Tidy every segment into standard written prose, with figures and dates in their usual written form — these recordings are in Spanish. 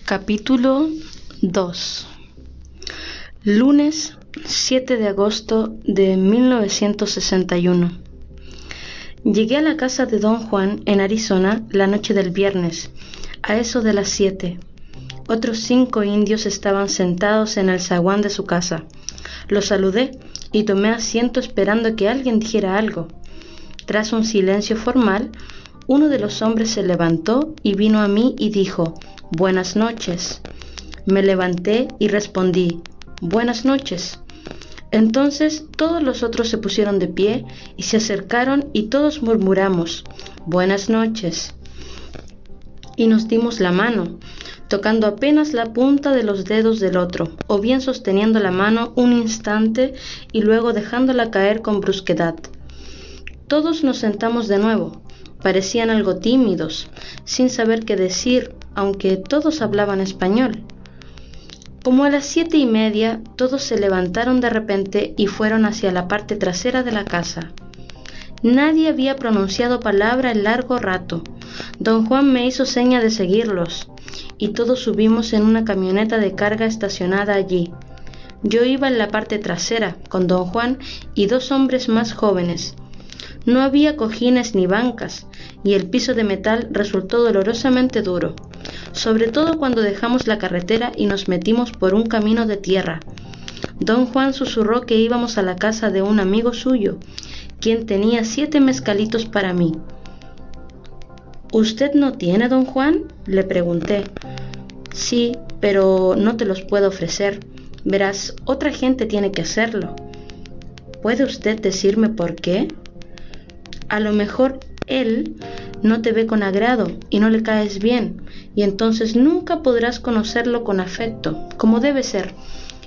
Capítulo 2. Lunes 7 de agosto de 1961. Llegué a la casa de Don Juan en Arizona la noche del viernes, a eso de las 7. Otros 5 indios estaban sentados en el zaguán de su casa. Los saludé y tomé asiento esperando que alguien dijera algo. Tras un silencio formal, uno de los hombres se levantó y vino a mí y dijo: «Buenas noches». Me levanté y respondí: «Buenas noches». Entonces todos los otros se pusieron de pie y se acercaron y todos murmuramos: «Buenas noches». Y nos dimos la mano, tocando apenas la punta de los dedos del otro, o bien sosteniendo la mano un instante y luego dejándola caer con brusquedad. Todos nos sentamos de nuevo. Parecían algo tímidos, sin saber qué decir, aunque todos hablaban español. Como a las 7:30, todos se levantaron de repente y fueron hacia la parte trasera de la casa. Nadie había pronunciado palabra en largo rato. Don Juan me hizo seña de seguirlos, y todos subimos en una camioneta de carga estacionada allí. Yo iba en la parte trasera, con Don Juan y 2 hombres más jóvenes. No había cojines ni bancas, y el piso de metal resultó dolorosamente duro, sobre todo cuando dejamos la carretera y nos metimos por un camino de tierra. Don Juan susurró que íbamos a la casa de un amigo suyo, quien tenía 7 mezcalitos para mí. «¿Usted no tiene, don Juan?», le pregunté. «Sí, pero no te los puedo ofrecer. Verás, otra gente tiene que hacerlo». «¿Puede usted decirme por qué?» «A lo mejor él no te ve con agrado y no le caes bien, y entonces nunca podrás conocerlo con afecto, como debe ser,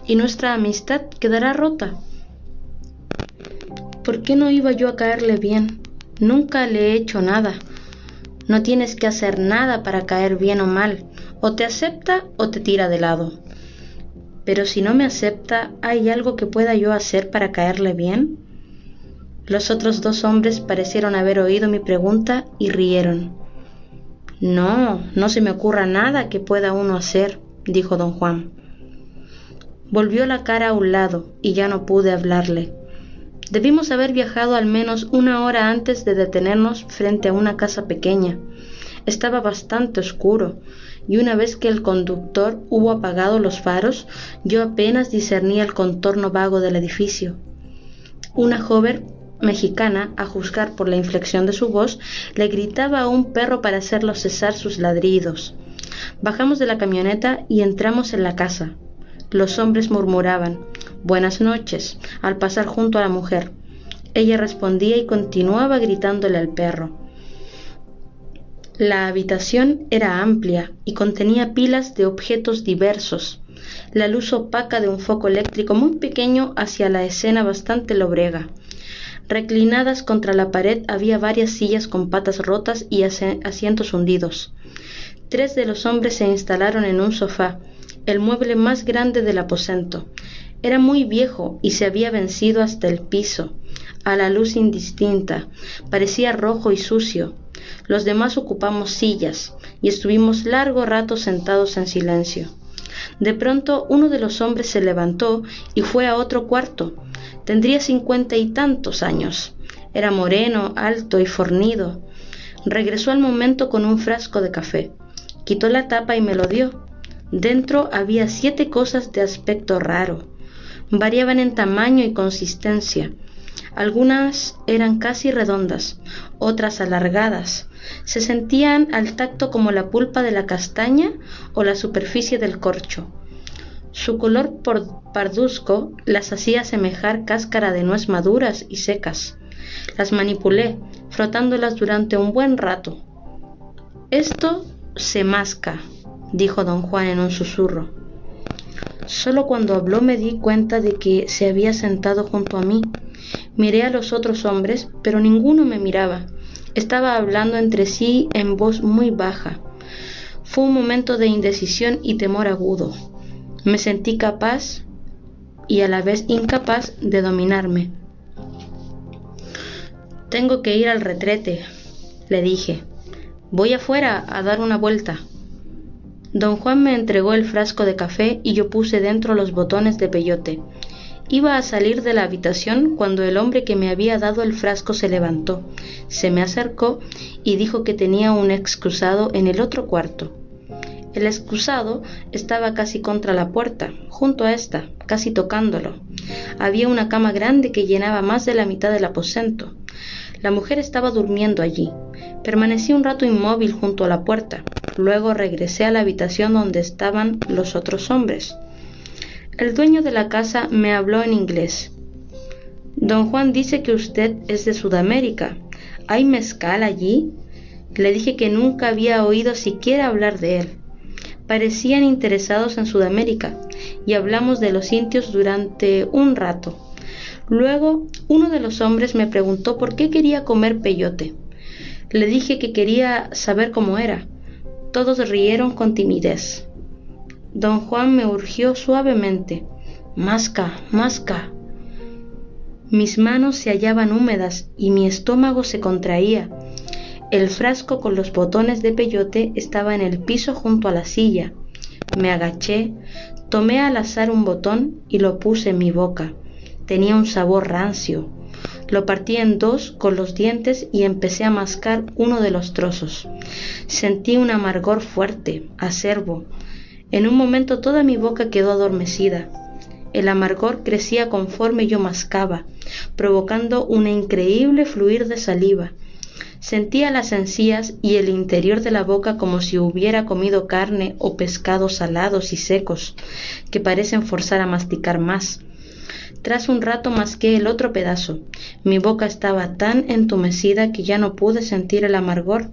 y nuestra amistad quedará rota». ¿Por qué no iba yo a caerle bien? Nunca le he hecho nada. No tienes que hacer nada para caer bien o mal, o te acepta o te tira de lado. Pero si no me acepta, ¿hay algo que pueda yo hacer para caerle bien? Los otros 2 hombres parecieron haber oído mi pregunta y rieron. No se me ocurra nada que pueda uno hacer», dijo don Juan. Volvió la cara a un lado y ya no pude hablarle. Debimos haber viajado al menos 1 hora antes de detenernos frente a una casa pequeña. Estaba bastante oscuro, y una vez que el conductor hubo apagado los faros, yo apenas discernía el contorno vago del edificio. Una joven mexicana, a juzgar por la inflexión de su voz, le gritaba a un perro para hacerlo cesar sus ladridos. Bajamos de la camioneta y entramos en la casa. Los hombres murmuraban «Buenas noches» al pasar junto a la mujer. Ella respondía y continuaba gritándole al perro. La habitación era amplia y contenía pilas de objetos diversos. La luz opaca de un foco eléctrico muy pequeño hacía la escena bastante lobrega. Reclinadas contra la pared había varias sillas con patas rotas y asientos hundidos. 3 de los hombres se instalaron en un sofá, el mueble más grande del aposento. Era muy viejo y se había vencido hasta el piso. A la luz indistinta, parecía rojo y sucio. Los demás ocupamos sillas y estuvimos largo rato sentados en silencio. De pronto uno de los hombres se levantó y fue a otro cuarto. Tendría 50 y tantos años. Era moreno, alto y fornido. Regresó al momento con un frasco de café. Quitó la tapa y me lo dio. Dentro había 7 cosas de aspecto raro. Variaban en tamaño y consistencia. Algunas eran casi redondas, otras alargadas. Se sentían al tacto como la pulpa de la castaña o la superficie del corcho. Su color parduzco las hacía asemejar cáscara de nuez maduras y secas. Las manipulé, frotándolas durante un buen rato. «Esto se masca», dijo don Juan en un susurro. Solo cuando habló me di cuenta de que se había sentado junto a mí. Miré a los otros hombres, pero ninguno me miraba. Estaba hablando entre sí en voz muy baja. Fue un momento de indecisión y temor agudo. Me sentí capaz y a la vez incapaz de dominarme. «Tengo que ir al retrete», le dije. «Voy afuera a dar una vuelta». Don Juan me entregó el frasco de café y yo puse dentro los botones de peyote. Iba a salir de la habitación cuando el hombre que me había dado el frasco se levantó, se me acercó y dijo que tenía un excusado en el otro cuarto. El excusado estaba casi contra la puerta, junto a esta, casi tocándolo. Había una cama grande que llenaba más de la mitad del aposento. La mujer estaba durmiendo allí. Permanecí un rato inmóvil junto a la puerta. Luego regresé a la habitación donde estaban los otros hombres. El dueño de la casa me habló en inglés. Don Juan dice que usted es de Sudamérica. ¿Hay mezcal allí? Le dije que nunca había oído siquiera hablar de él. Parecían interesados en Sudamérica y hablamos de los indios durante un rato. Luego, uno de los hombres me preguntó por qué quería comer peyote. Le dije que quería saber cómo era. Todos rieron con timidez. Don Juan me urgió suavemente. «Masca, masca». Mis manos se hallaban húmedas y mi estómago se contraía. El frasco con los botones de peyote estaba en el piso junto a la silla. Me agaché, tomé al azar un botón y lo puse en mi boca. Tenía un sabor rancio. Lo partí en dos con los dientes y empecé a mascar uno de los trozos. Sentí un amargor fuerte, acerbo. En un momento toda mi boca quedó adormecida. El amargor crecía conforme yo mascaba, provocando un increíble fluir de saliva. Sentía las encías y el interior de la boca como si hubiera comido carne o pescados salados y secos, que parecen forzar a masticar más. Tras un rato masqué el otro pedazo. Mi boca estaba tan entumecida que ya no pude sentir el amargor.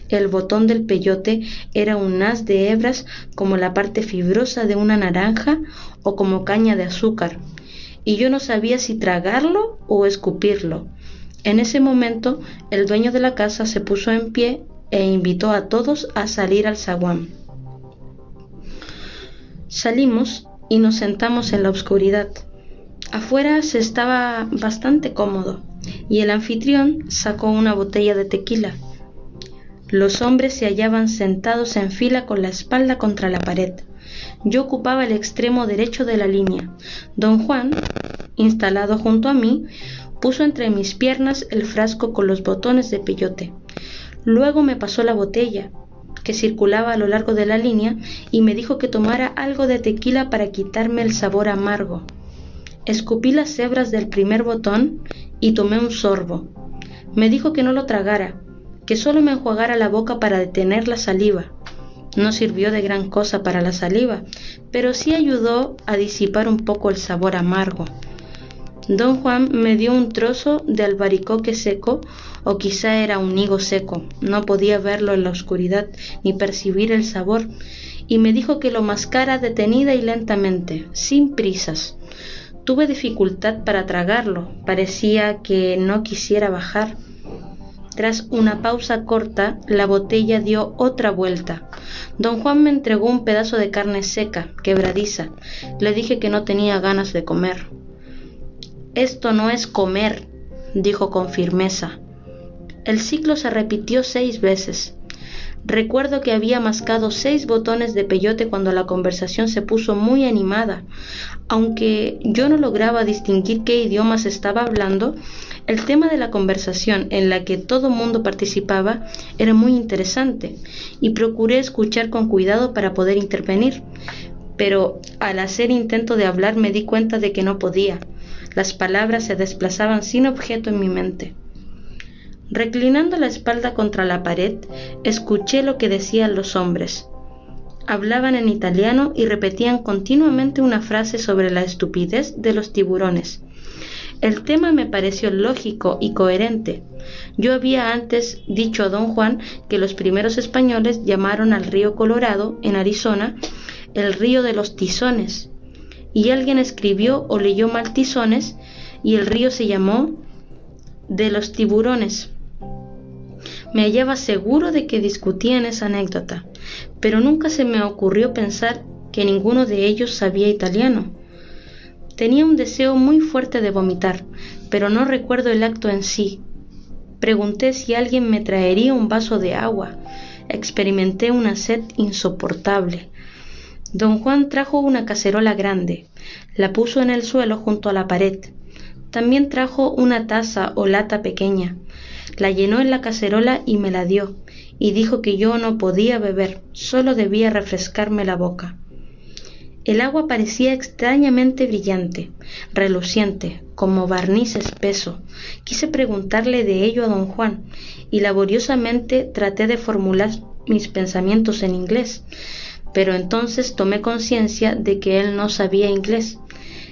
El botón del peyote era un haz de hebras como la parte fibrosa de una naranja o como caña de azúcar, y yo no sabía si tragarlo o escupirlo. En ese momento, el dueño de la casa se puso en pie e invitó a todos a salir al zaguán. Salimos y nos sentamos en la oscuridad. Afuera se estaba bastante cómodo y el anfitrión sacó una botella de tequila. Los hombres se hallaban sentados en fila con la espalda contra la pared. Yo ocupaba el extremo derecho de la línea. Don Juan, instalado junto a mí, puso entre mis piernas el frasco con los botones de peyote. Luego me pasó la botella, que circulaba a lo largo de la línea, y me dijo que tomara algo de tequila para quitarme el sabor amargo. Escupí las hebras del primer botón y tomé un sorbo. Me dijo que no lo tragara, que solo me enjuagara la boca para detener la saliva. No sirvió de gran cosa para la saliva, pero sí ayudó a disipar un poco el sabor amargo. Don Juan me dio un trozo de albaricoque seco, o quizá era un higo seco, no podía verlo en la oscuridad ni percibir el sabor, y me dijo que lo mascara detenida y lentamente, sin prisas. Tuve dificultad para tragarlo, parecía que no quisiera bajar. Tras una pausa corta, la botella dio otra vuelta. Don Juan me entregó un pedazo de carne seca, quebradiza. Le dije que no tenía ganas de comer. «Esto no es comer», dijo con firmeza. El ciclo se repitió 6 veces. Recuerdo que había mascado 6 botones de peyote cuando la conversación se puso muy animada. Aunque yo no lograba distinguir qué idiomas estaba hablando, el tema de la conversación, en la que todo mundo participaba, era muy interesante, y procuré escuchar con cuidado para poder intervenir. Pero al hacer intento de hablar me di cuenta de que no podía. Las palabras se desplazaban sin objeto en mi mente. Reclinando la espalda contra la pared, escuché lo que decían los hombres. Hablaban en italiano y repetían continuamente una frase sobre la estupidez de los tiburones. El tema me pareció lógico y coherente. Yo había antes dicho a don Juan que los primeros españoles llamaron al río Colorado, en Arizona, el río de los tizones, y alguien escribió o leyó mal tizones y el río se llamó de los tiburones. Me hallaba seguro de que discutían esa anécdota, pero nunca se me ocurrió pensar que ninguno de ellos sabía italiano. Tenía un deseo muy fuerte de vomitar, pero no recuerdo el acto en sí. Pregunté si alguien me traería un vaso de agua. experimenté una sed insoportable. Don Juan trajo una cacerola grande, la puso en el suelo junto a la pared. También trajo una taza o lata pequeña, la llenó en la cacerola y me la dio, y dijo que yo no podía beber, solo debía refrescarme la boca. El agua parecía extrañamente brillante, reluciente, como barniz espeso. Quise preguntarle de ello a don Juan, y laboriosamente traté de formular mis pensamientos en inglés, pero entonces tomé conciencia de que él no sabía inglés.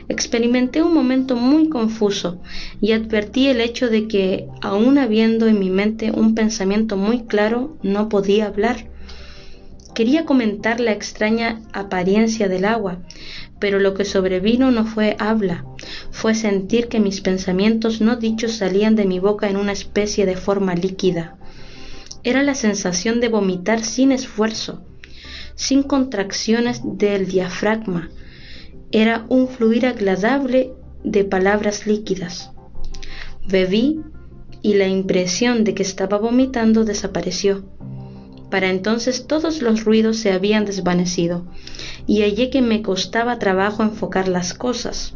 Experimenté un momento muy confuso y advertí el hecho de que, aun habiendo en mi mente un pensamiento muy claro, no podía hablar. Quería comentar la extraña apariencia del agua, pero lo que sobrevino no fue habla, fue sentir que mis pensamientos no dichos salían de mi boca en una especie de forma líquida. Era la sensación de vomitar sin esfuerzo, sin contracciones del diafragma. Era un fluir agradable de palabras líquidas. Bebí y la impresión de que estaba vomitando desapareció. Para entonces todos los ruidos se habían desvanecido y hallé que me costaba trabajo enfocar las cosas.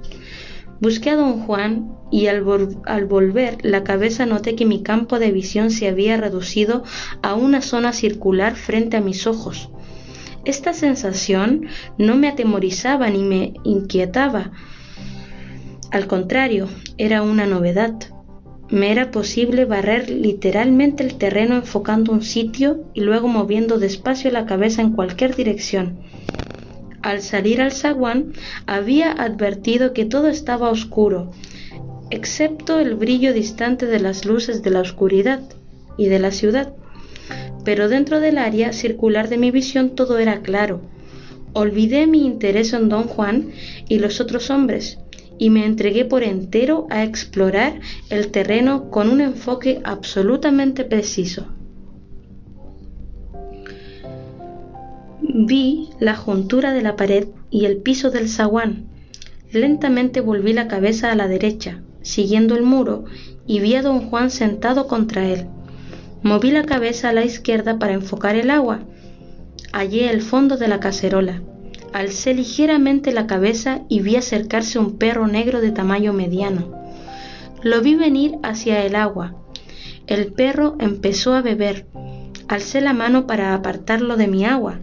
Busqué a don Juan y al volver la cabeza noté que mi campo de visión se había reducido a una zona circular frente a mis ojos. Esta sensación no me atemorizaba ni me inquietaba. Al contrario, era una novedad. Me era posible barrer literalmente el terreno enfocando un sitio y luego moviendo despacio la cabeza en cualquier dirección. Al salir al zaguán, había advertido que todo estaba oscuro, excepto el brillo distante de las luces de la oscuridad y de la ciudad. Pero dentro del área circular de mi visión todo era claro. Olvidé mi interés en don Juan y los otros hombres, y me entregué por entero a explorar el terreno con un enfoque absolutamente preciso. Vi la juntura de la pared y el piso del zaguán. Lentamente volví la cabeza a la derecha, siguiendo el muro, y vi a don Juan sentado contra él. Moví la cabeza a la izquierda para enfocar el agua. Hallé el fondo de la cacerola. Alcé ligeramente la cabeza y vi acercarse un perro negro de tamaño mediano. Lo vi venir hacia el agua. El perro empezó a beber. Alcé la mano para apartarlo de mi agua.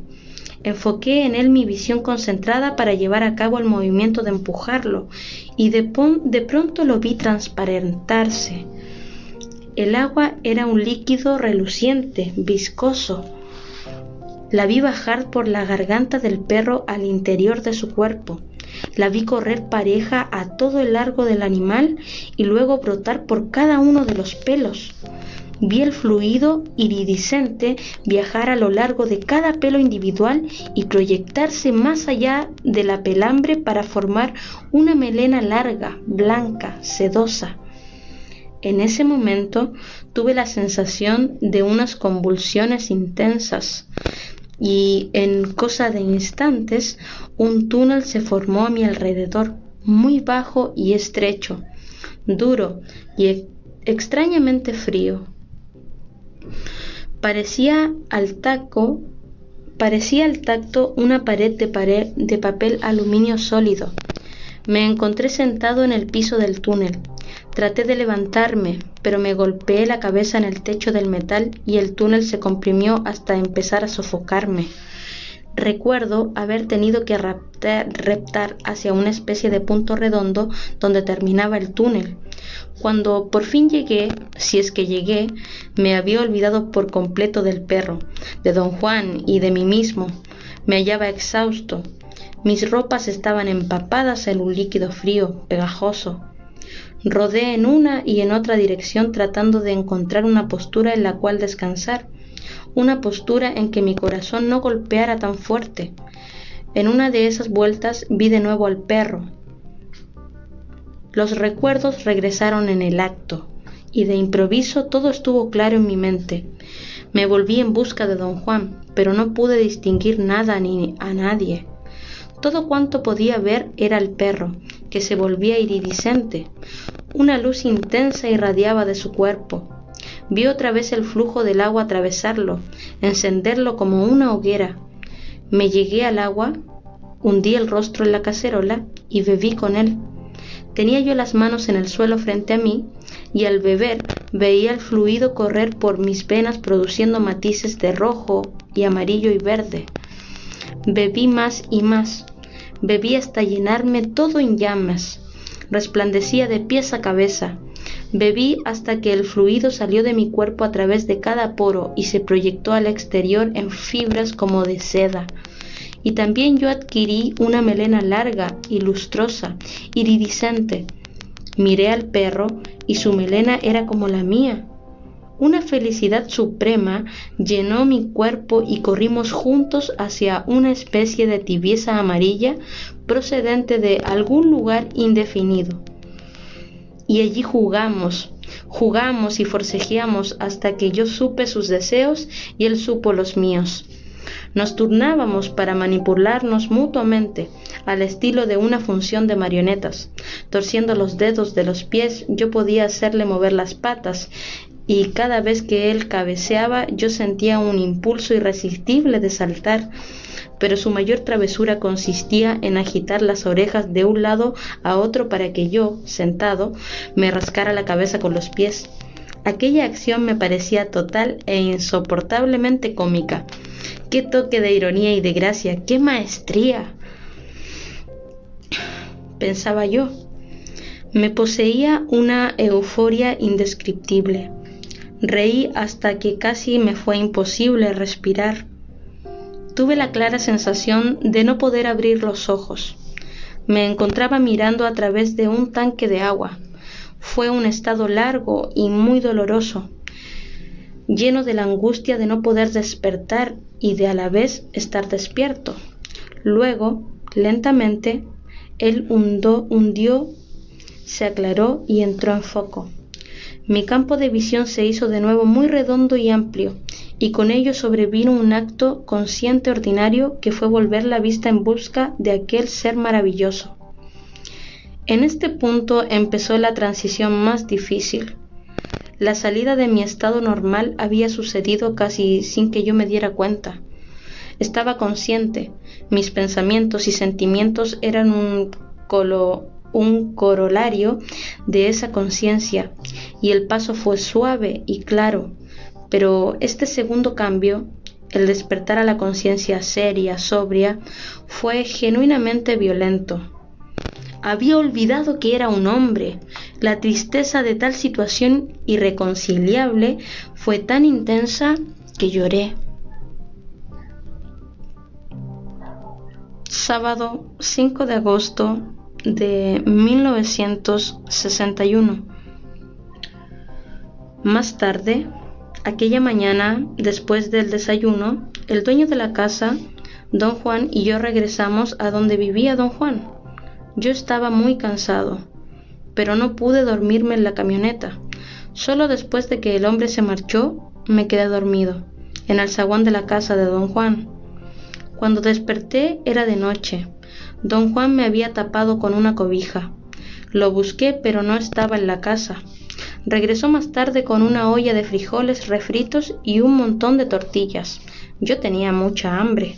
Enfoqué en él mi visión concentrada para llevar a cabo el movimiento de empujarlo, y de pronto lo vi transparentarse. El agua era un líquido reluciente, viscoso. La vi bajar por la garganta del perro al interior de su cuerpo. La vi correr pareja a todo el largo del animal y luego brotar por cada uno de los pelos. Vi el fluido iridiscente viajar a lo largo de cada pelo individual y proyectarse más allá de la pelambre para formar una melena larga, blanca, sedosa. En ese momento tuve la sensación de unas convulsiones intensas y en cosa de instantes un túnel se formó a mi alrededor, muy bajo y estrecho, duro y extrañamente frío. Parecía al tacto una pared de papel aluminio sólido. Me encontré sentado en el piso del túnel. Traté de levantarme, pero me golpeé la cabeza en el techo del metal y el túnel se comprimió hasta empezar a sofocarme. Recuerdo haber tenido que reptar hacia una especie de punto redondo donde terminaba el túnel. Cuando por fin llegué, si es que llegué, me había olvidado por completo del perro, de don Juan y de mí mismo. Me hallaba exhausto. Mis ropas estaban empapadas en un líquido frío, pegajoso. Rodé en una y en otra dirección tratando de encontrar una postura en la cual descansar, una postura en que mi corazón no golpeara tan fuerte. En una de esas vueltas vi de nuevo al perro. Los recuerdos regresaron en el acto, y de improviso todo estuvo claro en mi mente. Me volví en busca de don Juan, pero no pude distinguir nada ni a nadie. Todo cuanto podía ver era el perro, que se volvía iridiscente. Una luz intensa irradiaba de su cuerpo. Vi otra vez el flujo del agua atravesarlo, encenderlo como una hoguera. Me llegué al agua, hundí el rostro en la cacerola y bebí con él. Tenía yo las manos en el suelo frente a mí, y al beber veía el fluido correr por mis venas produciendo matices de rojo y amarillo y verde. Bebí más y más, bebí hasta llenarme todo en llamas, resplandecía de pies a cabeza. Bebí hasta que el fluido salió de mi cuerpo a través de cada poro y se proyectó al exterior en fibras como de seda. Y también yo adquirí una melena larga y lustrosa, iridiscente. Miré al perro y su melena era como la mía. Una felicidad suprema llenó mi cuerpo y corrimos juntos hacia una especie de tibieza amarilla procedente de algún lugar indefinido. Y allí jugamos y forcejeamos hasta que yo supe sus deseos y él supo los míos. Nos turnábamos para manipularnos mutuamente, al estilo de una función de marionetas. Torciendo los dedos de los pies, yo podía hacerle mover las patas, y cada vez que él cabeceaba, yo sentía un impulso irresistible de saltar. Pero su mayor travesura consistía en agitar las orejas de un lado a otro para que yo, sentado, me rascara la cabeza con los pies. Aquella acción me parecía total e insoportablemente cómica. ¡Qué toque de ironía y de gracia! ¡Qué maestría!, pensaba yo. Me poseía una euforia indescriptible. Reí hasta que casi me fue imposible respirar. Tuve la clara sensación de no poder abrir los ojos. Me encontraba mirando a través de un tanque de agua. Fue un estado largo y muy doloroso, lleno de la angustia de no poder despertar y de a la vez estar despierto. Luego, lentamente, él hundió, se aclaró y entró en foco. Mi campo de visión se hizo de nuevo muy redondo y amplio, y con ello sobrevino un acto consciente ordinario que fue volver la vista en busca de aquel ser maravilloso. En este punto empezó la transición más difícil. La salida de mi estado normal había sucedido casi sin que yo me diera cuenta. Estaba consciente, mis pensamientos y sentimientos eran un corolario de esa conciencia, y el paso fue suave y claro, pero este segundo cambio, el despertar a la conciencia seria, sobria, fue genuinamente violento. Había olvidado que era un hombre. La tristeza de tal situación irreconciliable fue tan intensa que lloré. Sábado 5 de agosto de 1961. Más tarde, aquella mañana, después del desayuno, el dueño de la casa, don Juan, y yo regresamos a donde vivía don Juan. Yo estaba muy cansado, pero no pude dormirme en la camioneta. Solo después de que el hombre se marchó, me quedé dormido, en el zaguán de la casa de don Juan. Cuando desperté era de noche. Don Juan me había tapado con una cobija. Lo busqué, pero no estaba en la casa. Regresó más tarde con una olla de frijoles refritos y un montón de tortillas. Yo tenía mucha hambre.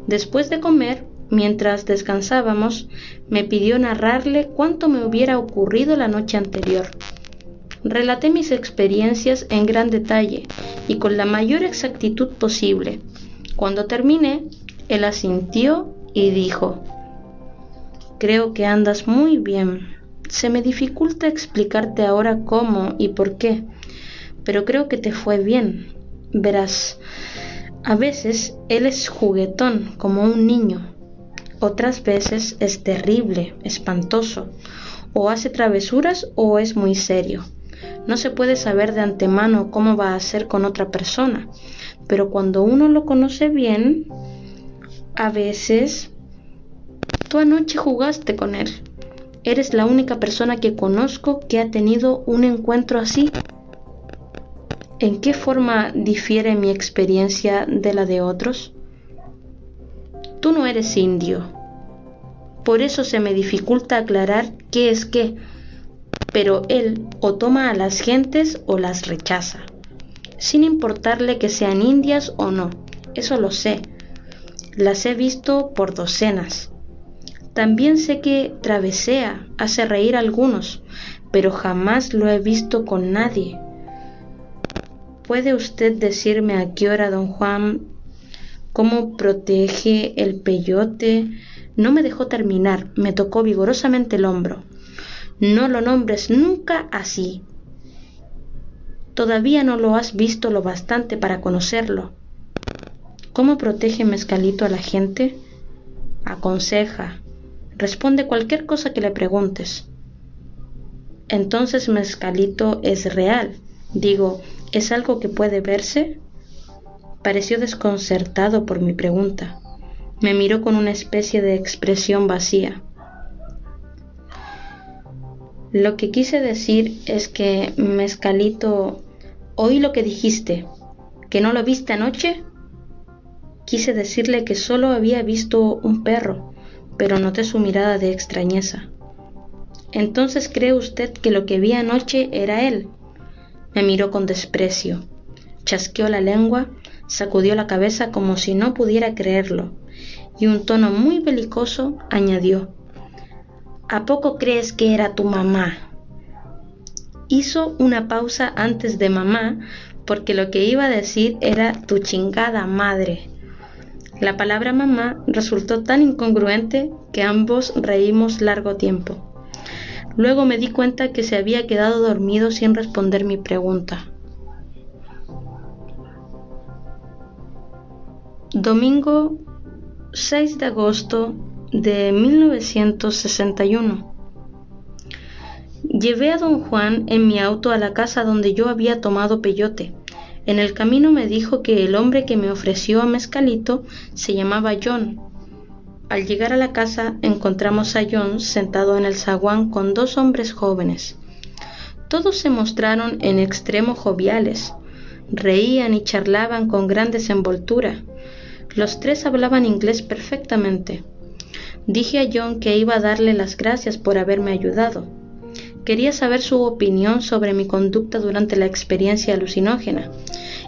Después de comer, mientras descansábamos, me pidió narrarle cuánto me hubiera ocurrido la noche anterior. Relaté mis experiencias en gran detalle y con la mayor exactitud posible. Cuando terminé, él asintió y dijo: «Creo que andas muy bien. Se me dificulta explicarte ahora cómo y por qué, pero creo que te fue bien. Verás, a veces él es juguetón como un niño. Otras veces es terrible, espantoso, o hace travesuras o es muy serio. No se puede saber de antemano cómo va a ser con otra persona, pero cuando uno lo conoce bien, a veces... Tú anoche jugaste con él. Eres la única persona que conozco que ha tenido un encuentro así. ¿En qué forma difiere mi experiencia de la de otros? Tú no eres indio. Por eso se me dificulta aclarar qué es qué. pero él o toma a las gentes o las rechaza, sin importarle que sean indias o no, eso lo sé. Las he visto por docenas. También sé que travesea, hace reír a algunos, pero jamás lo he visto con nadie. ¿Puede usted decirme a qué hora don Juan, cómo protege el peyote? No me dejó terminar, me tocó vigorosamente el hombro. No lo nombres nunca así. Todavía no lo has visto lo bastante para conocerlo. ¿Cómo protege Mezcalito a la gente? Aconseja, responde cualquier cosa que le preguntes. Entonces Mezcalito es real, digo, ¿es algo que puede verse? Pareció desconcertado por mi pregunta. Me miró con una especie de expresión vacía. Lo que quise decir es que, Mezcalito, oí lo que dijiste, ¿que no lo viste anoche? Quise decirle que solo había visto un perro, pero noté su mirada de extrañeza. ¿Entonces cree usted que lo que vi anoche era él? Me miró con desprecio, chasqueó la lengua, sacudió la cabeza como si no pudiera creerlo, y un tono muy belicoso añadió: ¿A poco crees que era tu mamá? Hizo una pausa antes de mamá, porque lo que iba a decir era tu chingada madre. La palabra mamá resultó tan incongruente que ambos reímos largo tiempo. Luego me di cuenta que se había quedado dormido sin responder mi pregunta. Domingo 6 de agosto de 1961. Llevé a don Juan en mi auto a la casa donde yo había tomado peyote. En el camino me dijo que el hombre que me ofreció a Mezcalito se llamaba John. Al llegar a la casa encontramos a John sentado en el zaguán con dos hombres jóvenes. Todos se mostraron en extremo joviales, reían y charlaban con gran desenvoltura. Los tres hablaban inglés perfectamente. Dije a John que iba a darle las gracias por haberme ayudado. Quería saber su opinión sobre mi conducta durante la experiencia alucinógena,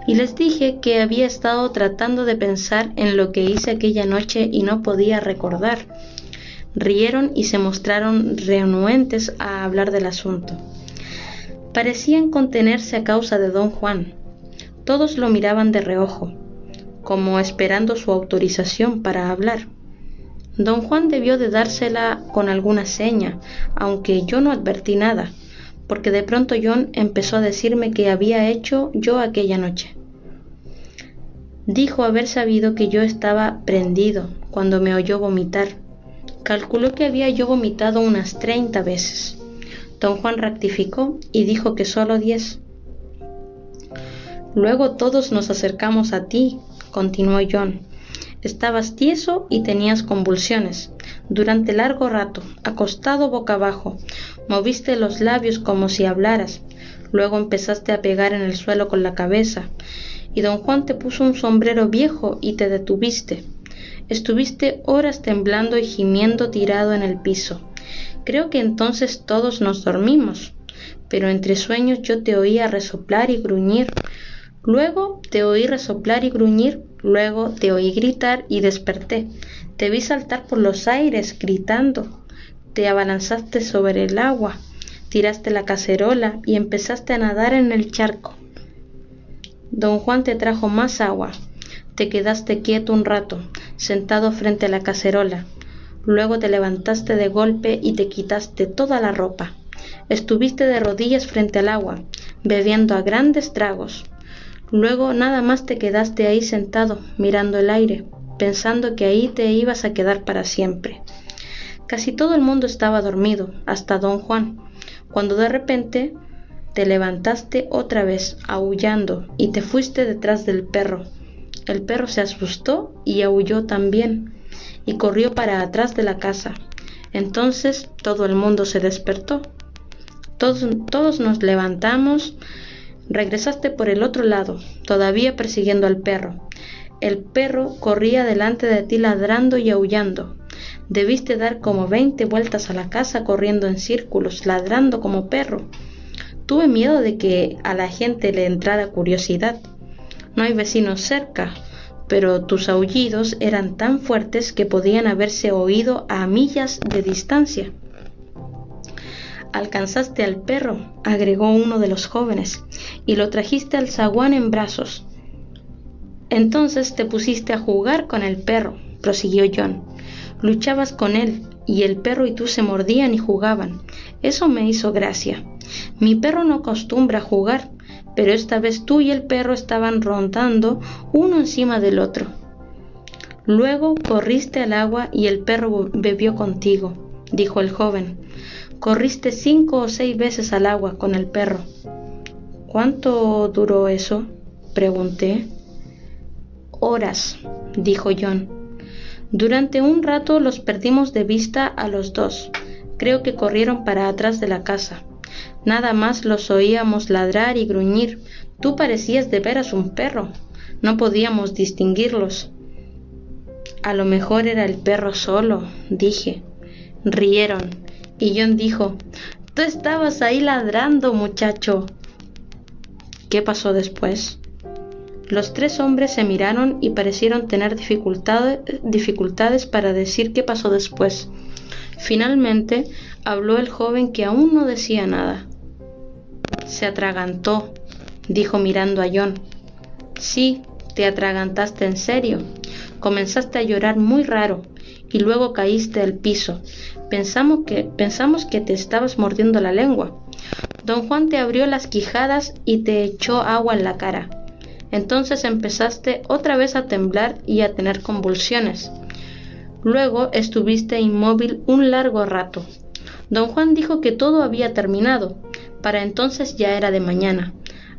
y les dije que había estado tratando de pensar en lo que hice aquella noche y no podía recordar. Rieron y se mostraron renuentes a hablar del asunto. Parecían contenerse a causa de don Juan. Todos lo miraban de reojo, como esperando su autorización para hablar. Don Juan debió de dársela con alguna seña, aunque yo no advertí nada, porque de pronto John empezó a decirme qué había hecho yo aquella noche. Dijo haber sabido que yo estaba prendido cuando me oyó vomitar. Calculó que había yo vomitado unas 30 veces. Don Juan rectificó y dijo que solo 10. Luego todos nos acercamos a ti, continuó John. Estabas tieso y tenías convulsiones. Durante largo rato, acostado boca abajo, moviste los labios como si hablaras. Luego empezaste a pegar en el suelo con la cabeza, y don Juan te puso un sombrero viejo y te detuviste. Estuviste horas temblando y gimiendo tirado en el piso. Creo que entonces todos nos dormimos, pero entre sueños yo te oía resoplar y gruñir. Luego te oí resoplar y gruñir, luego te oí gritar y desperté. Te vi saltar por los aires gritando. Te abalanzaste sobre el agua, tiraste la cacerola y empezaste a nadar en el charco. Don Juan te trajo más agua. Te quedaste quieto un rato, sentado frente a la cacerola. Luego te levantaste de golpe y te quitaste toda la ropa. Estuviste de rodillas frente al agua, bebiendo a grandes tragos. Luego nada más te quedaste ahí sentado, mirando el aire, pensando que ahí te ibas a quedar para siempre. Casi todo el mundo estaba dormido, hasta don Juan, cuando de repente te levantaste otra vez, aullando, y te fuiste detrás del perro. El perro se asustó y aulló también, y corrió para atrás de la casa. Entonces todo el mundo se despertó. Todos nos levantamos. Regresaste por el otro lado, todavía persiguiendo al perro. El perro corría delante de ti ladrando y aullando. Debiste dar como 20 vueltas a la casa corriendo en círculos, ladrando como perro. Tuve miedo de que a la gente le entrara curiosidad. No hay vecinos cerca, pero tus aullidos eran tan fuertes que podían haberse oído a millas de distancia. Alcanzaste al perro, agregó uno de los jóvenes, y lo trajiste al zaguán en brazos. Entonces te pusiste a jugar con el perro, prosiguió John. Luchabas con él, y el perro y tú se mordían y jugaban. Eso me hizo gracia. Mi perro no acostumbra a jugar, pero esta vez tú y el perro estaban rondando uno encima del otro. Luego corriste al agua y el perro bebió contigo, dijo el joven. Corriste 5 o 6 veces al agua con el perro. ¿Cuánto duró eso?, pregunté. Horas, dijo John. Durante un rato los perdimos de vista a los dos. Creo que corrieron para atrás de la casa. Nada más los oíamos ladrar y gruñir. Tú parecías de veras un perro. No podíamos distinguirlos. A lo mejor era el perro solo, dije. Rieron, y John dijo, «Tú estabas ahí ladrando, muchacho». ¿Qué pasó después? Los 3 hombres se miraron y parecieron tener dificultades para decir qué pasó después. Finalmente habló el joven, que aún no decía nada. Se atragantó, dijo mirando a John. Sí, te atragantaste en serio. Comenzaste a llorar muy raro y luego caíste al piso. Pensamos que te estabas mordiendo la lengua. Don Juan te abrió las quijadas y te echó agua en la cara. Entonces empezaste otra vez a temblar y a tener convulsiones. Luego estuviste inmóvil un largo rato. Don Juan dijo que todo había terminado. Para entonces ya era de mañana,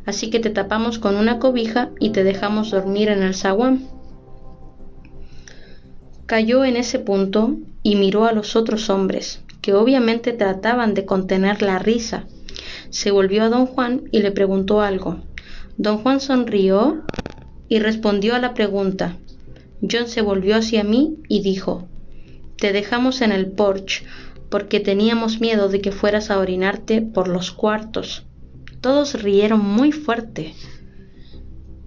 así que te tapamos con una cobija y te dejamos dormir en el zaguán. Calló en ese punto y miró a los otros hombres, que obviamente trataban de contener la risa. Se volvió a don Juan y le preguntó algo. Don Juan sonrió y respondió a la pregunta. John se volvió hacia mí y dijo, «Te dejamos en el porche porque teníamos miedo de que fueras a orinarte por los cuartos». Todos rieron muy fuerte.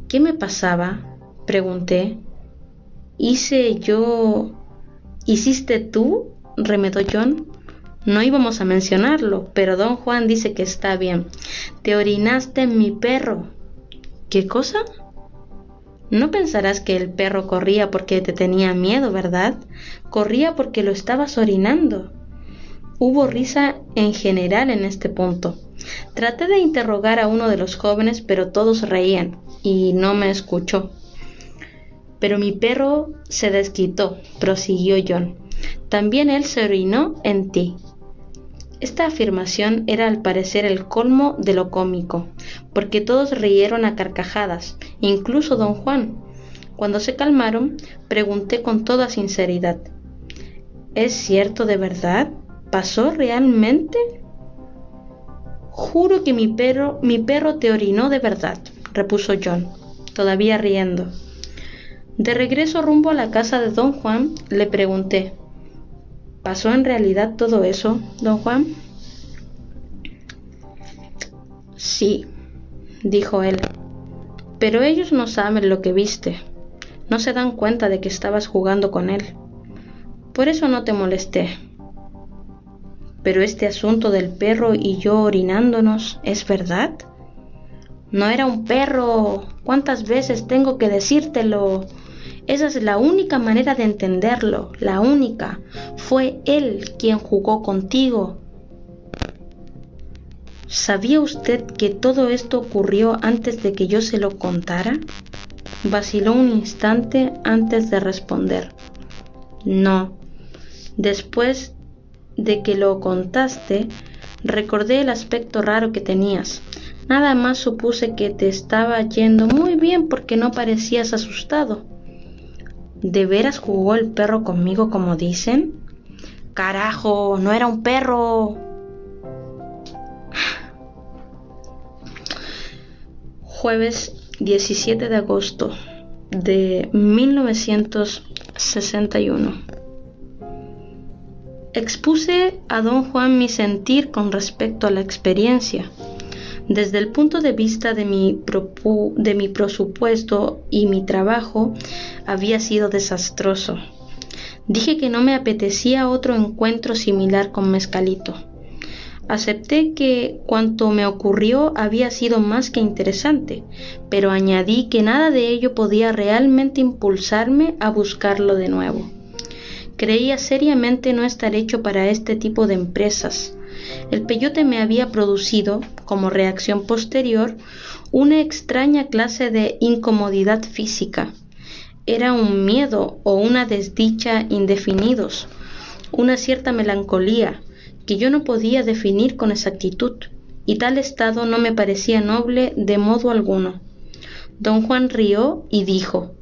¿Qué me pasaba?, pregunté. ¿Hiciste tú?, remedó John. No íbamos a mencionarlo, pero don Juan dice que está bien. Te orinaste en mi perro. ¿Qué cosa? No pensarás que el perro corría porque te tenía miedo, ¿verdad? Corría porque lo estabas orinando. Hubo risa en general en este punto. Traté de interrogar a uno de los jóvenes, pero todos reían y no me escuchó. Pero mi perro se desquitó, prosiguió John. También él se orinó en ti. Esta afirmación era al parecer el colmo de lo cómico, porque todos rieron a carcajadas, incluso don Juan. Cuando se calmaron, pregunté con toda sinceridad, ¿es cierto de verdad? ¿Pasó realmente? Juro que mi perro te orinó de verdad, repuso John, todavía riendo. De regreso rumbo a la casa de don Juan, le pregunté, ¿pasó en realidad todo eso, don Juan? Sí, dijo él, pero ellos no saben lo que viste. No se dan cuenta de que estabas jugando con él. Por eso no te molesté. Pero este asunto del perro y yo orinándonos, ¿es verdad? No era un perro. ¿Cuántas veces tengo que decírtelo? Esa es la única manera de entenderlo, la única. Fue él quien jugó contigo. ¿Sabía usted que todo esto ocurrió antes de que yo se lo contara? Vaciló un instante antes de responder. No. Después de que lo contaste, recordé el aspecto raro que tenías. Nada más supuse que te estaba yendo muy bien porque no parecías asustado. ¿De veras jugó el perro conmigo como dicen? ¡Carajo! ¡No era un perro! Jueves 17 de agosto de 1961. Expuse a don Juan mi sentir con respecto a la experiencia. Desde el punto de vista de mi presupuesto y mi trabajo, había sido desastroso. Dije que no me apetecía otro encuentro similar con Mezcalito. Acepté que cuanto me ocurrió había sido más que interesante, pero añadí que nada de ello podía realmente impulsarme a buscarlo de nuevo. Creía seriamente no estar hecho para este tipo de empresas. El peyote me había producido, como reacción posterior, una extraña clase de incomodidad física. Era un miedo o una desdicha indefinidos, una cierta melancolía que yo no podía definir con exactitud, y tal estado no me parecía noble de modo alguno. Don Juan rió y dijo: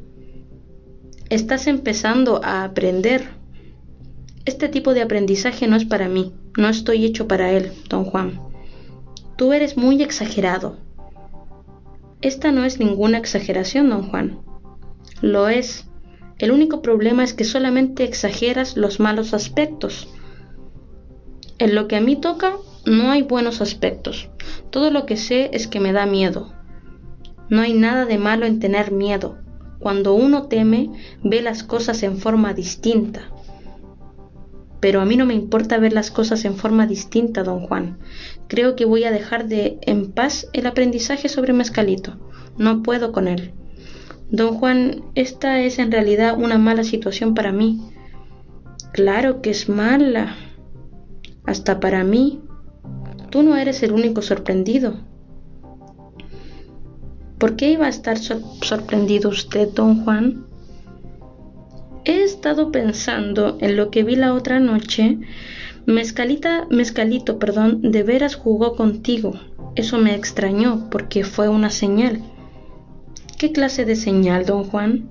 «Estás empezando a aprender». Este tipo de aprendizaje no es para mí, no estoy hecho para él, don Juan. Tú eres muy exagerado. Esta no es ninguna exageración, don Juan. Lo es. El único problema es que solamente exageras los malos aspectos. En lo que a mí toca, no hay buenos aspectos. Todo lo que sé es que me da miedo. No hay nada de malo en tener miedo. Cuando uno teme, ve las cosas en forma distinta. Pero a mí no me importa ver las cosas en forma distinta, don Juan. Creo que voy a dejar en paz el aprendizaje sobre Mezcalito. No puedo con él. Don Juan, esta es en realidad una mala situación para mí. Claro que es mala. Hasta para mí. Tú no eres el único sorprendido. ¿Por qué iba a estar sorprendido usted, don Juan? He estado pensando en lo que vi la otra noche. Mezcalito, de veras jugó contigo. Eso me extrañó porque fue una señal. ¿Qué clase de señal, don Juan?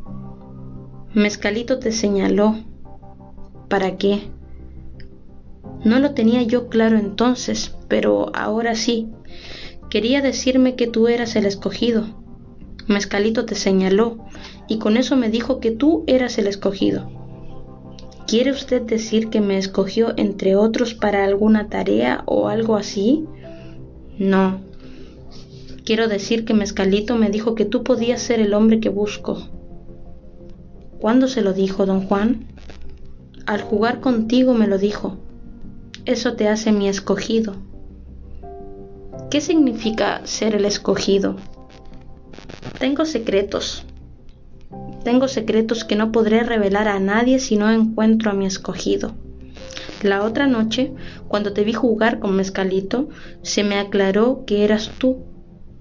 Mezcalito te señaló. ¿Para qué? No lo tenía yo claro entonces, pero ahora sí. Quería decirme que tú eras el escogido. Mezcalito te señaló, y con eso me dijo que tú eras el escogido. ¿Quiere usted decir que me escogió entre otros para alguna tarea o algo así? No. Quiero decir que Mezcalito me dijo que tú podías ser el hombre que busco. ¿Cuándo se lo dijo, don Juan? Al jugar contigo me lo dijo. Eso te hace mi escogido. ¿Qué significa ser el escogido? Tengo secretos que no podré revelar a nadie si no encuentro a mi escogido. La otra noche, cuando te vi jugar con Mezcalito, se me aclaró que eras tú,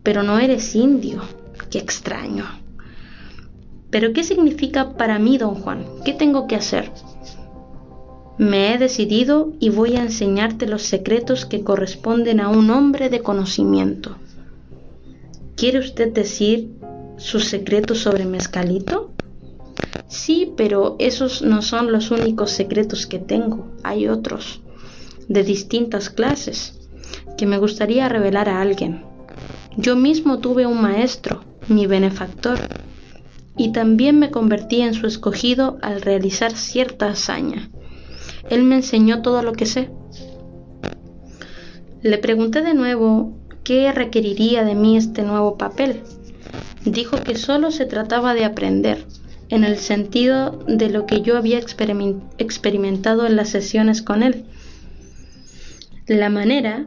pero no eres indio. ¡Qué extraño! ¿Pero qué significa para mí, don Juan? ¿Qué tengo que hacer? Me he decidido y voy a enseñarte los secretos que corresponden a un hombre de conocimiento. ¿Quiere usted decir sus secretos sobre Mezcalito? Sí, pero esos no son los únicos secretos que tengo. Hay otros, de distintas clases, que me gustaría revelar a alguien. Yo mismo tuve un maestro, mi benefactor, y también me convertí en su escogido al realizar cierta hazaña. Él me enseñó todo lo que sé. Le pregunté de nuevo qué requeriría de mí este nuevo papel. Dijo que solo se trataba de aprender, en el sentido de lo que yo había experimentado en las sesiones con él. La manera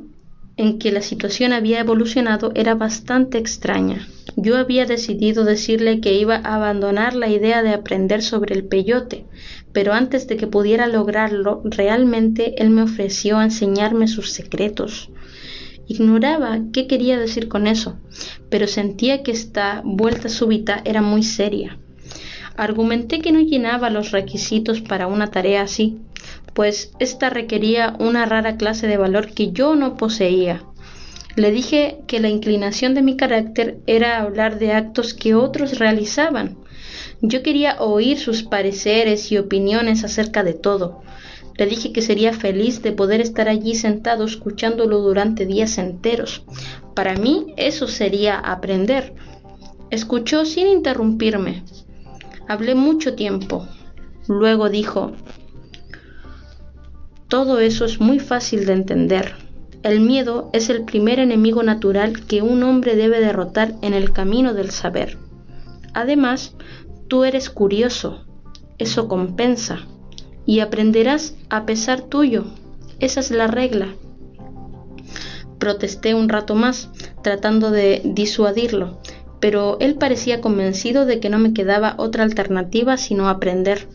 en que la situación había evolucionado era bastante extraña. Yo había decidido decirle que iba a abandonar la idea de aprender sobre el peyote, pero antes de que pudiera lograrlo, realmente él me ofreció enseñarme sus secretos. Ignoraba qué quería decir con eso, pero sentía que esta vuelta súbita era muy seria. Argumenté que no llenaba los requisitos para una tarea así, pues ésta requería una rara clase de valor que yo no poseía. Le dije que la inclinación de mi carácter era hablar de actos que otros realizaban. Yo quería oír sus pareceres y opiniones acerca de todo. Le dije que sería feliz de poder estar allí sentado escuchándolo durante días enteros. Para mí eso sería aprender. Escuchó sin interrumpirme. Hablé mucho tiempo. Luego dijo: Todo eso es muy fácil de entender. El miedo es el primer enemigo natural que un hombre debe derrotar en el camino del saber. Además, tú eres curioso, eso compensa, y aprenderás a pesar tuyo. Esa es la regla. Protesté un rato más, tratando de disuadirlo, pero él parecía convencido de que no me quedaba otra alternativa sino aprender.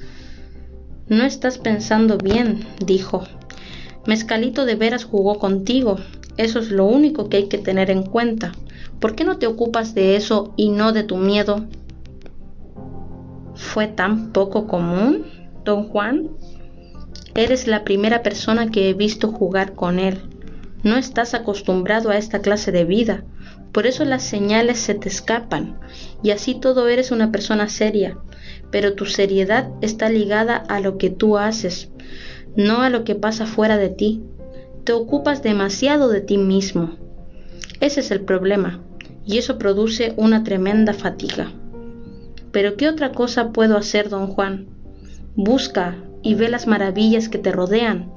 No estás pensando bien, dijo. Mescalito de veras jugó contigo, eso es lo único que hay que tener en cuenta. ¿Por qué no te ocupas de eso y no de tu miedo? ¿Fue tan poco común, don Juan? Eres la primera persona que he visto jugar con él. No estás acostumbrado a esta clase de vida, por eso las señales se te escapan, y así todo eres una persona seria, pero tu seriedad está ligada a lo que tú haces, no a lo que pasa fuera de ti. Te ocupas demasiado de ti mismo. Ese es el problema, y eso produce una tremenda fatiga. ¿Pero qué otra cosa puedo hacer, don Juan? Busca y ve las maravillas que te rodean.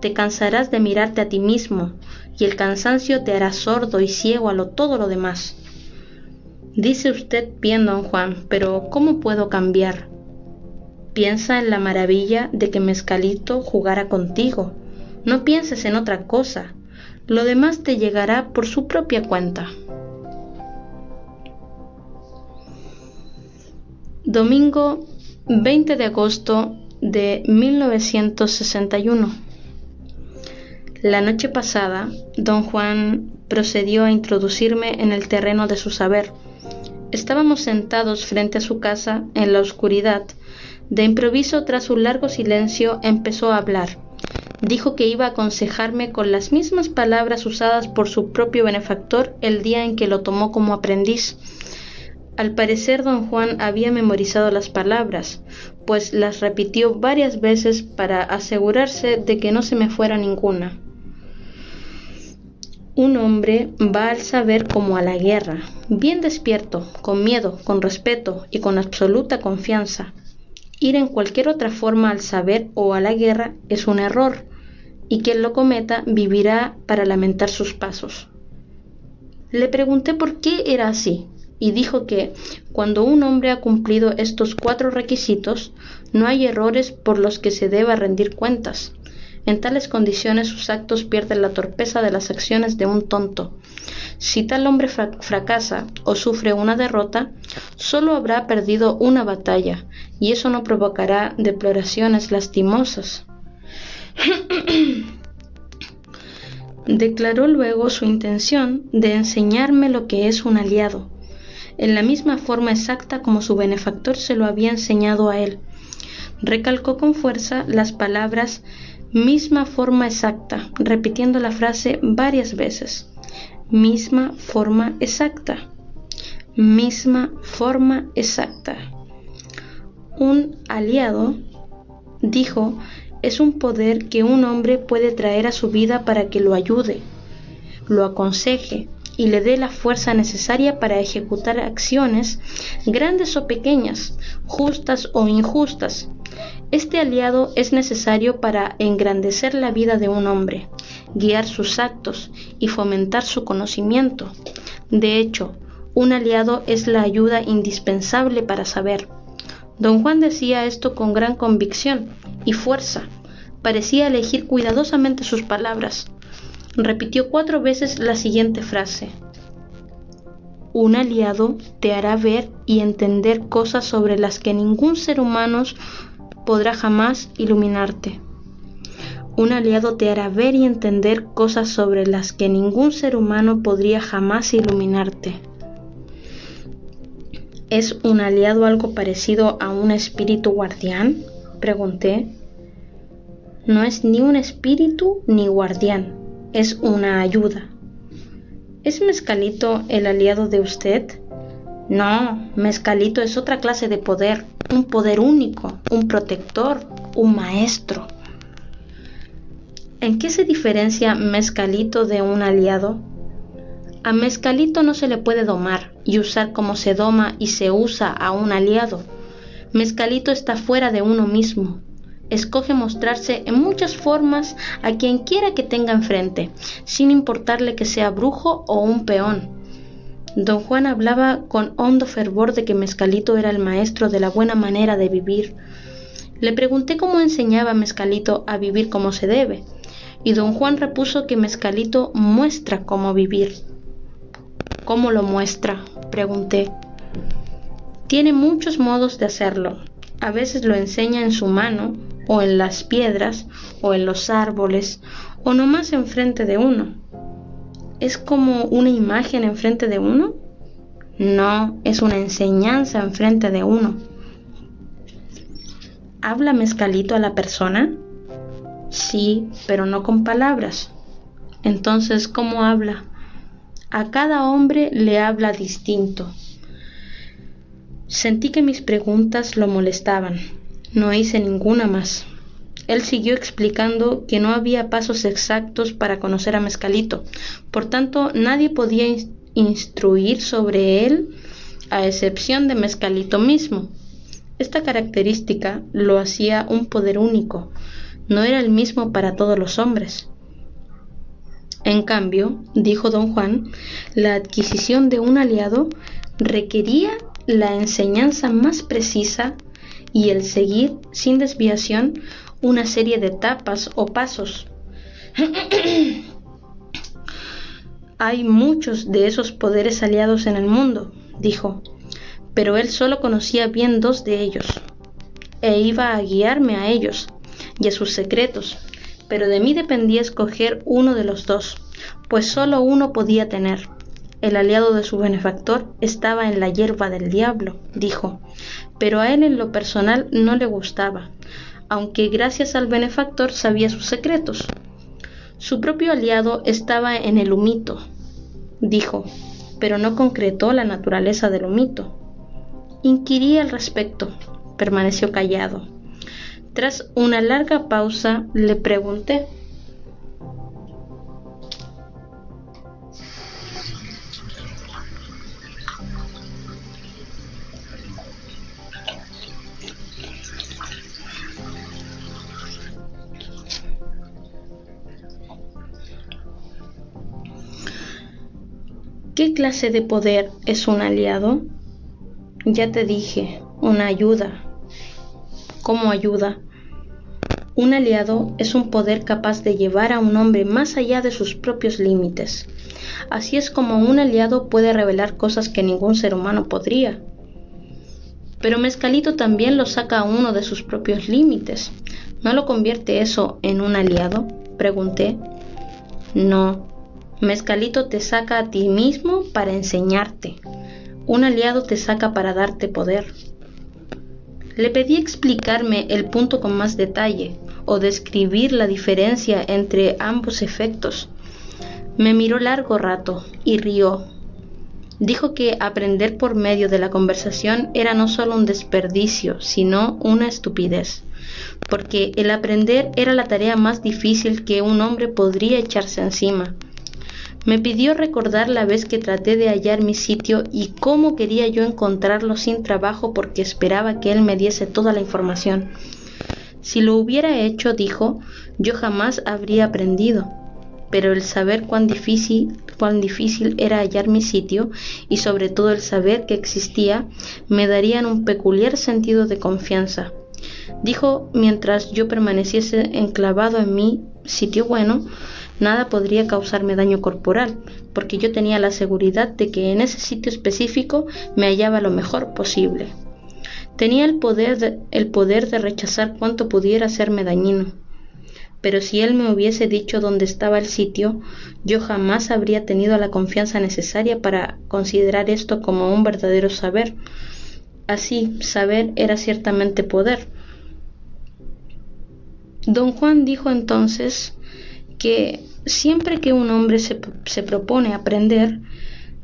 Te cansarás de mirarte a ti mismo, y el cansancio te hará sordo y ciego a todo lo demás. Dice usted bien, don Juan, pero ¿cómo puedo cambiar? Piensa en la maravilla de que Mescalito jugara contigo. No pienses en otra cosa. Lo demás te llegará por su propia cuenta. Domingo 20 de agosto de 1961. La noche pasada, don Juan procedió a introducirme en el terreno de su saber. Estábamos sentados frente a su casa en la oscuridad. De improviso, tras un largo silencio, empezó a hablar. Dijo que iba a aconsejarme con las mismas palabras usadas por su propio benefactor el día en que lo tomó como aprendiz. Al parecer, don Juan había memorizado las palabras, pues las repitió varias veces para asegurarse de que no se me fuera ninguna. Un hombre va al saber como a la guerra, bien despierto, con miedo, con respeto y con absoluta confianza. Ir en cualquier otra forma al saber o a la guerra es un error, y quien lo cometa vivirá para lamentar sus pasos. Le pregunté por qué era así, y dijo que, cuando un hombre ha cumplido estos 4 requisitos, no hay errores por los que se deba rendir cuentas. En tales condiciones sus actos pierden la torpeza de las acciones de un tonto. Si tal hombre fracasa o sufre una derrota, solo habrá perdido una batalla, y eso no provocará deploraciones lastimosas. Declaró luego su intención de enseñarme lo que es un aliado, en la misma forma exacta como su benefactor se lo había enseñado a él. Recalcó con fuerza las palabras misma forma exacta, repitiendo la frase varias veces. Misma forma exacta. Misma forma exacta. Un aliado, dijo, es un poder que un hombre puede traer a su vida para que lo ayude, lo aconseje y le dé la fuerza necesaria para ejecutar acciones, grandes o pequeñas, justas o injustas. Este aliado es necesario para engrandecer la vida de un hombre, guiar sus actos y fomentar su conocimiento. De hecho, un aliado es la ayuda indispensable para saber. Don Juan decía esto con gran convicción y fuerza. Parecía elegir cuidadosamente sus palabras. Repitió 4 veces la siguiente frase. Un aliado te hará ver y entender cosas sobre las que ningún ser humano podrá jamás iluminarte. Un aliado te hará ver y entender cosas sobre las que ningún ser humano podría jamás iluminarte. ¿Es un aliado algo parecido a un espíritu guardián?, pregunté. No es ni un espíritu ni guardián, es una ayuda. ¿Es Mescalito el aliado de usted? No, Mescalito es otra clase de poder, un poder único, un protector, un maestro. ¿En qué se diferencia Mescalito de un aliado? A Mescalito no se le puede domar y usar como se doma y se usa a un aliado. Mescalito está fuera de uno mismo. Escoge mostrarse en muchas formas a quien quiera que tenga enfrente, sin importarle que sea brujo o un peón. Don Juan hablaba con hondo fervor de que Mezcalito era el maestro de la buena manera de vivir. Le pregunté cómo enseñaba Mezcalito a vivir como se debe, y don Juan repuso que Mezcalito muestra cómo vivir. ¿Cómo lo muestra?, pregunté. Tiene muchos modos de hacerlo. A veces lo enseña en su mano, o en las piedras, o en los árboles, o nomás enfrente de uno. ¿Es como una imagen enfrente de uno? No, es una enseñanza enfrente de uno. ¿Habla Mezcalito a la persona? Sí, pero no con palabras. Entonces, ¿cómo habla? A cada hombre le habla distinto. Sentí que mis preguntas lo molestaban. No hice ninguna más. Él siguió explicando que no había pasos exactos para conocer a Mezcalito. Por tanto, nadie podía instruir sobre él, a excepción de Mezcalito mismo. Esta característica lo hacía un poder único. No era el mismo para todos los hombres. En cambio, dijo don Juan, la adquisición de un aliado requería la enseñanza más precisa y el seguir, sin desviación, una serie de etapas o pasos. Hay muchos de esos poderes aliados en el mundo, dijo, pero él solo conocía bien 2 de ellos, e iba a guiarme a ellos y a sus secretos, pero de mí dependía escoger uno de los 2, pues solo uno podía tener. El aliado de su benefactor estaba en la hierba del diablo, dijo, pero a él en lo personal no le gustaba, aunque gracias al benefactor sabía sus secretos. Su propio aliado estaba en el humito, dijo, pero no concretó la naturaleza del humito. Inquirí al respecto, permaneció callado. Tras una larga pausa le pregunté: ¿qué clase de poder es un aliado? Ya te dije, una ayuda. ¿Cómo ayuda? Un aliado es un poder capaz de llevar a un hombre más allá de sus propios límites. Así es como un aliado puede revelar cosas que ningún ser humano podría. Pero Mezcalito también lo saca a uno de sus propios límites. ¿No lo convierte eso en un aliado?, pregunté. No, Mezcalito te saca a ti mismo para enseñarte. Un aliado te saca para darte poder. Le pedí explicarme el punto con más detalle o describir la diferencia entre ambos efectos. Me miró largo rato y rió. Dijo que aprender por medio de la conversación era no solo un desperdicio, sino una estupidez, porque el aprender era la tarea más difícil que un hombre podría echarse encima. Me pidió recordar la vez que traté de hallar mi sitio y cómo quería yo encontrarlo sin trabajo porque esperaba que él me diese toda la información. Si lo hubiera hecho, dijo, yo jamás habría aprendido, pero el saber cuán difícil era hallar mi sitio y sobre todo el saber que existía me darían un peculiar sentido de confianza. Dijo mientras yo permaneciese enclavado en mi sitio bueno, nada podría causarme daño corporal, porque yo tenía la seguridad de que en ese sitio específico me hallaba lo mejor posible. Tenía el poder de rechazar cuanto pudiera hacerme dañino. Pero si él me hubiese dicho dónde estaba el sitio, yo jamás habría tenido la confianza necesaria para considerar esto como un verdadero saber. Así, saber era ciertamente poder. Don Juan dijo entonces que siempre que un hombre se propone aprender,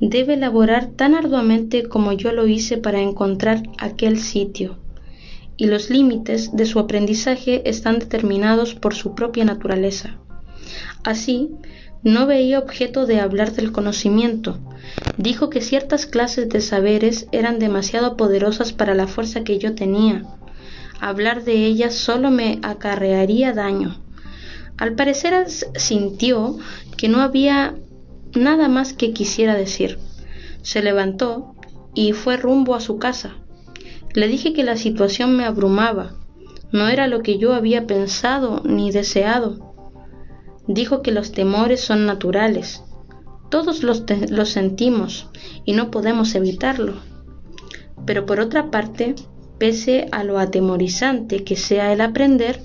debe laborar tan arduamente como yo lo hice para encontrar aquel sitio, y los límites de su aprendizaje están determinados por su propia naturaleza. Así, no veía objeto de hablar del conocimiento. Dijo que ciertas clases de saberes eran demasiado poderosas para la fuerza que yo tenía. Hablar de ella solo me acarrearía daño. Al parecer sintió que no había nada más que quisiera decir. Se levantó y fue rumbo a su casa. Le dije que la situación me abrumaba. No era lo que yo había pensado ni deseado. Dijo que los temores son naturales. Todos los sentimos y no podemos evitarlo. Pero por otra parte, pese a lo atemorizante que sea el aprender,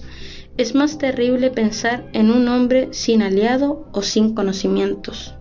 es más terrible pensar en un hombre sin aliado o sin conocimientos.